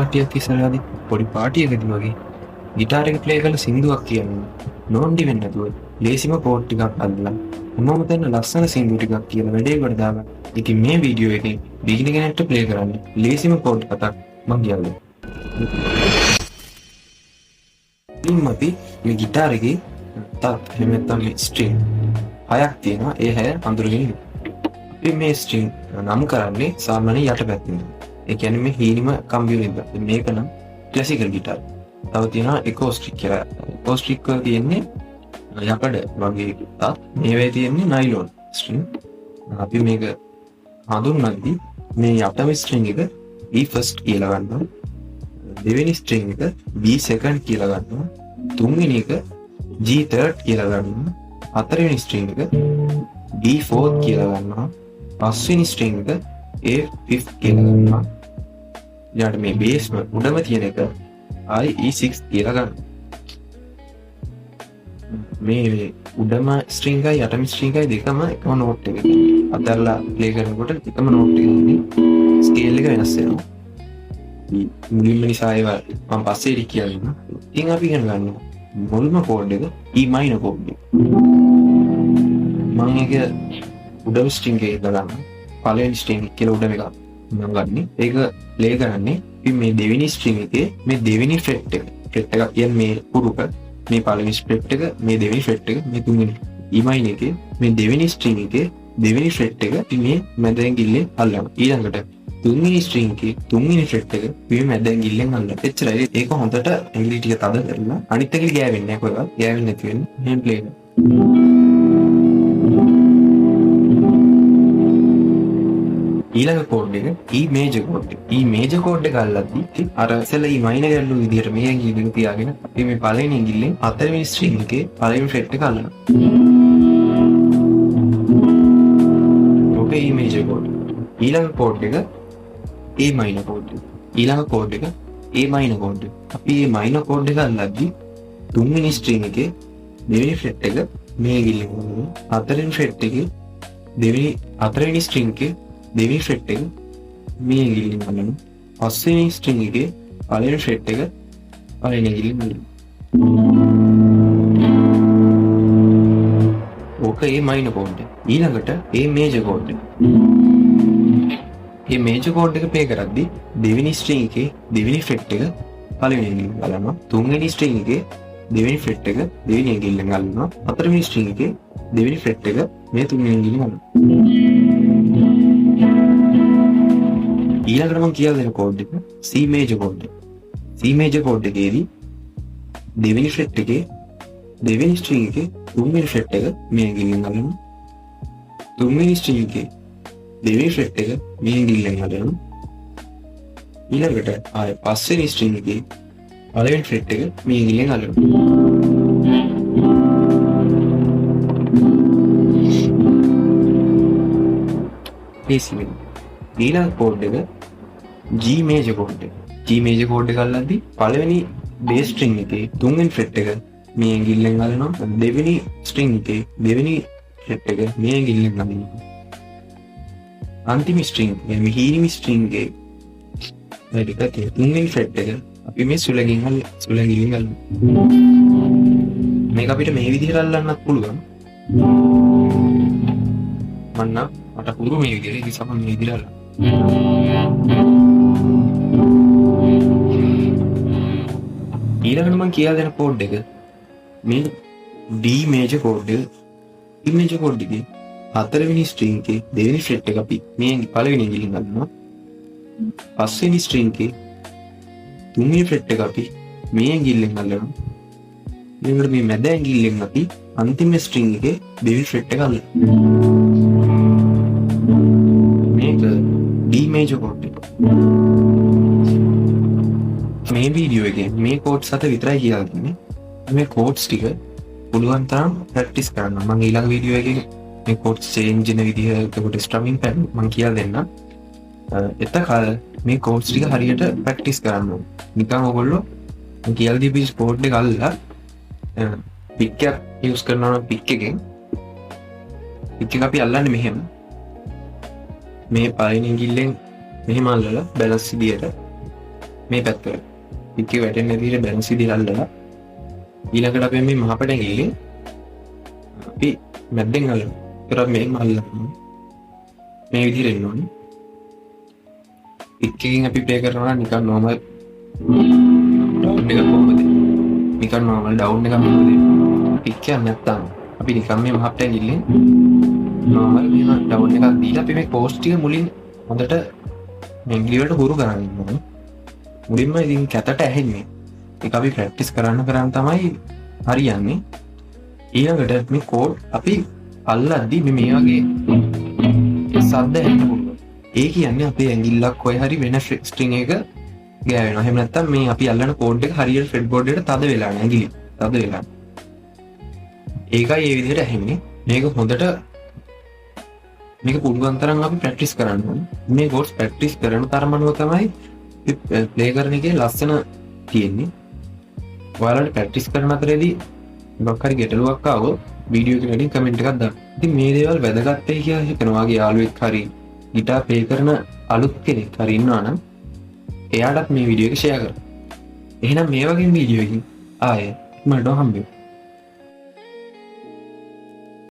පාටියක් ඉස්සරහදී පොඩි පාටියකදී වගේ ගිටාර එක ප්ලේ කරලා සින්දුවක් කියනවා. නෝන්ඩි වෙන්නේ නැතුව ලේසිම කෝඩ් ටිකක් අල්ලලා මොනවම දැන් ලස්සන සින්දු ටිකක් කියලා වැඩේ කොට දාගන්න. ඉතින් මේ වීඩියෝ එකේ බිගිනර් කෙනෙක්ට ප්ලේ කරන්නේ ලේසිම කෝඩ් කතාවක් මම කියන්නේ. ඉතින් අපි මේ ගිටාර එකේ තාත් එහෙම නැත්නම් ස්ට්‍රින්ග් හයක් තියෙනවා. ඒ හය අඳුරගෙන ඉන්න. අපි මේ ස්ට්‍රින්ග් නම් කරන්නේ සාමාන්‍ය යටපැත්තෙන්. ඒ කියන්නේ මේ හීනිම කම්බියුන ඉඳලා. මේක නම් ක්ලාසිකල් ගිටාර. තව තියෙනවා එකෝස්ටික් කියලා. එකෝස්ටික් වල තියෙන්නේ යකඩ වගේ තාත් මේවේ තියෙන්නේ නයිලොන් ස්ට්‍රින්ග්. අපි මේක හඳුන්වද්දී මේ යටම ස්ට්‍රින්ග් එක E first කියලා ගන්නවා. දෙවෙනි ස්ට්‍රින්ග් එක B second කියලා ගන්නවා. තුන්වෙනි එක G third කියලා ගන්නවා. හතරවෙනි ස්ට්‍රින්ග් එක D fourth කියලා ගන්නවා. පස්වෙනි ස්ට්‍රින්ග් එක A fifth කියලා ගන්නවා. ඊට මේ බේස් උඩම තියෙන එක I E6 කියලා ගන්නවා. මේ උඩම ස්ට්‍රින්ග් එකයි යටම ස්ට්‍රින්ග් එකයි දෙකම එකම නෝට් එකක. අතල්ලා ප්ලේ කරනකොට එකම නෝට් එකේ ඉන්නේ ස්කේල් එක වෙනස් වෙනවා. මුලින්ම නිසා ඒවා මම පස්සේ කියන්නම්. ඉතින් අපි ඉගෙන ගන්නවා මුල්ම කෝඩ් එක E minor කෝඩ් එක. මම ඒක උඩම ස්ට්‍රින්ග් එකේ දානවා. පළවෙනි ස්ට්‍රින්ග් එක කියලා උඩම එක මම ගන්නෙ. ඒක ප්ලේ කරන්නේ මේ දෙවෙනි ස්ට්‍රින්ග් එකේ මේ දෙවෙනි ෆ්‍රෙට් එක. ෆ්‍රෙට් එක කියන්නේ මේ පුරුක මේ පළවෙනි ෆ්‍රෙට් එක මේ දෙවෙනි ෆ්‍රෙට් එක මේ තුන්වෙනි E minor එකේ මේ දෙවෙනි ස්ට්‍රින්ග් එකේ දෙවෙනි ෆ්‍රෙට් එක මේ මැද ඇඟිල්ලෙන් අල්ලනවා. ඊළඟට තුන්වෙනි ස්ට්‍රින්ග් එකේ තුන්වෙනි ෆ්‍රෙට් එක මේ මැද ඇඟිල්ලෙන් අල්ලනවා. එච්චරයි. ඒක හොඳට ඇඟිලි ටික තද කරලා අනිත් ඇඟිලි ගෑවෙන්නේ නැහැ කොහෙවත්. ගෑවෙන්නේ නැති වෙන්නේ. මෙහෙම ප්ලේ කරනවා. ඊළඟ කෝඩ් එක E major කෝඩ් එක. E major කෝඩ් එක අල්ලද්දී අර ඉස්සෙල්ලා E minor ගැල්ලු විදිහට මේ ඇඟිලි දෙක තියාගෙන අපි මේ පළවෙනි ඇඟිල්ලෙන් හතරවෙනි ස්ට්‍රින්ග් එකේ පළවෙනි ෆ්‍රෙට් එක අල්ලනවා. ඔකේ E major කෝඩ්. ඊළඟ කෝඩ් එක A minor කෝඩ් එක. ඊළඟ කෝඩ් එක A minor කෝඩ් එක. අපි A minor කෝඩ් එක අල්ලද්දී තුන්වෙනි ස්ට්‍රින්ග් එකේ දෙවෙනි ෆ්‍රෙට් එක මේ ඇඟිල්ලෙන් අල්ලනවා. හතරවෙනි ෆ්‍රෙට් එකේ හතරවෙනි ස්ට්‍රින්ග් එකේ දෙවෙනි ෆ්‍රෙට් එක මේ ඇඟිල්ලෙන් අල්ලනවා. පස්වෙනි ස්ට්‍රින්ග් එකේ පළවෙනි ෆ්‍රෙට් එක පළවෙනි ඇඟිල්ලෙන් අල්ලනවා. ඕක A minor කෝඩ් එක. ඊළඟට A major කෝඩ් එක. මේ මේජර් කෝඩ් එක ප්ලේ කරද්දී දෙවෙනි ස්ට්‍රින්ග් එකේ දෙවෙනි ෆ්‍රෙට් එක පළවෙනි ඇඟිල්ලෙන් අල්ලනවා. තුන්වෙනි ස්ට්‍රින්ග් එකේ දෙවෙනි ෆ්‍රෙට් එක දෙවෙනි ඇඟිල්ලෙන් අල්ලනවා. හතරවෙනි ස්ට්‍රින්ග් එකේ දෙවෙනි ෆ්‍රෙට් එක මේ තුන්වෙනි ඇඟිල්ලෙන් අල්ලනවා. ඊළඟට මම කියලා දෙන කෝඩ් එක C major කෝඩ් එක. C major කෝඩ් එකේදී දෙවෙනි ෆ්‍රෙට් එකේ දෙවෙනි ස්ට්‍රින්ග් එකේ තුන්වෙනි ෆ්‍රෙට් එක මේ ඇඟිල්ලෙන් අල්ලනවා. තුන්වෙනි ස්ට්‍රින්ග් එකේ දෙවෙනි ෆ්‍රෙට් එක මේ ඇඟිල්ලෙන් අල්ලනවා. ඊළඟට ආයෙ පස්වෙනි ස්ට්‍රින්ග් එකේ පළවෙනි ෆ්‍රෙට් එක මේ ඇඟිල්ලෙන් අල්ලනවා. බේසිකලි ඊළඟ කෝඩ් එක G major කෝඩ් එක. G major කෝඩ් එක අල්ලද්දී පළවෙනි බේස් ස්ට්‍රින්ග් එකේ තුන්වෙනි ෆ්‍රෙට් එක මේ ඇඟිල්ලෙන් අල්ලනවා. දෙවෙනි ස්ට්‍රින්ග් එකේ දෙවෙනි ෆ්‍රෙට් එක මේ ඇඟිල්ලෙන් අල්ලනවා. අන්තිම ස්ට්‍රින්ග් මේ හීනිම ස්ට්‍රින්ග් එකේ වැඩිකට තුන්වෙනි ෆ්‍රෙට් එක අපි මේ සුලඟින් අල්ලනවා. මේක අපිට මේ විදිහට අල්ලන්නත් පුළුවන්. මට පුරු මේ විදිහට ඉතින් සම මේ විදිහට අල්ලනවා. ඊළඟට මම කියලා දෙන කෝඩ් එක මේ D major කෝඩ් එක. D major කෝඩ් එකේ හතරවෙනි ස්ට්‍රින්ග් එකේ දෙවෙනි ෆ්‍රෙට් එක අපි මේ පළවෙනි ඇඟිල්ලෙන් අල්ලනවා. පස්වෙනි ස්ට්‍රින්ග් එකේ තුන්වෙනි ෆ්‍රෙට් එක අපි මේ ඇඟිල්ලෙන් අල්ලනවා. ඊළඟට මේ මැද ඇඟිල්ලෙන් අපි අන්තිම ස්ට්‍රින්ග් එකේ දෙවෙනි ෆ්‍රෙට් එක අල්ලනවා. මේක D major කෝඩ් එක. මේ වීඩියෝ එකේ මේ කෝඩ්ස් අත විතරයි කියලා දෙන්නේ. මේ කෝඩ්ස් ටික පුළුවන් තරම් ප්‍රැක්ටිස් කරන්න. මම ඊළඟ වීඩියෝ එකේ මේ කෝඩ්ස් චේන්ජ් වෙන විදිහ ඒකට ස්ට්‍රමින් පැටර්න් මම කියලා දෙන්නම්. එතකල් මේ කෝඩ්ස් ටික හරියට ප්‍රැක්ටිස් කරන්න ඕනේ. නිකන් ඔයගොල්ලෝ කියලා දීපු කෝඩ් එක අල්ලලා පික් එකක් යූස් කරනවා නම් පික් එකෙන් පික් එක අපි අල්ලන්නේ මෙහෙම. මේ පයින් ඇඟිල්ලෙන් මෙහෙම අල්ලලා බැලන්ස් විදියට මේ පැත්තට පික්කේ වැටෙන්නේ නැති විදිහට බැලන්ස් විදිහට අල්ලලා ඊළඟට අපි මේ මහපටන් ගිහින් අපි මැද්දෙන් අල්ලනවා. ඒතර මේක අල්ලනවා. මේ විදිහට එන්න ඕනේ. පික්කකින් අපි ප්ලේ කරනවා නිකන් normal ඩවුන් එක කොහොමද? නිකන් normal ඩවුන් එක කොහොමද? පික්කයක් නැත්තම් අපි නිකන් මේ මහපටන් ගිහින් normal මේ ඩවුන් එකක් දීලා අපි මේ කෝස් ටික මුලින් හොඳට මෙන්ගලි වලට හුරු කරගෙන ඉන්නවා. මුලින්ම ඉතින් කැතට ඇහෙන්නේ. ඒක අපි ප්‍රැක්ටිස් කරන්න තමයි හරියන්නේ. ඊළඟට මේ කෝඩ් අපි අල්ලද්දි මේ වගේ සද්ද ඇහෙන්න පුළුවන්. ඒ කියන්නේ අපේ ඇඟිල්ලක් කොයි හරි වෙන ස්ට්‍රින්ග් එක ගෑවෙනවා. එහෙම නැත්නම් මේ අපි අල්ලන කෝඩ් එක හරියට ෆ්‍රෙට් බෝඩ් එකට තද වෙලා නැහැ ඇඟිලි. තද වෙලා. ඒකයි මේ විදිහට ඇහෙන්නේ. මේක හොඳට මේක පුළුවන් තරම් අපි ප්‍රැක්ටිස් කරන්න ඕනේ. මේ කෝඩ්ස් ප්‍රැක්ටිස් කරන තරමනුව තමයි ප්ලේ කරන එකේ ලස්සන තියෙන්නේ. ඔයාලට ප්‍රැක්ටිස් කරන අතරේදී මොකක් හරි ගැටලුවක් ආවොත් වීඩියෝ එකට වැඩි කමෙන්ට් එකක් දාන්න. ඉතින් මේ දේවල් වැදගත් වෙයි කියලා හිතනවා. වගේ යාළුවෙක් හරි ගිටාර් ප්ලේ කරන අලුත් කෙනෙක් හරි ඉන්නවා නම් එයාටත් මේ වීඩියෝ එක ෂෙයා කරන්න. එහෙනම් මේ වගේ වීඩියෝ එකකින් ආයෙ මට හම්බෙමු.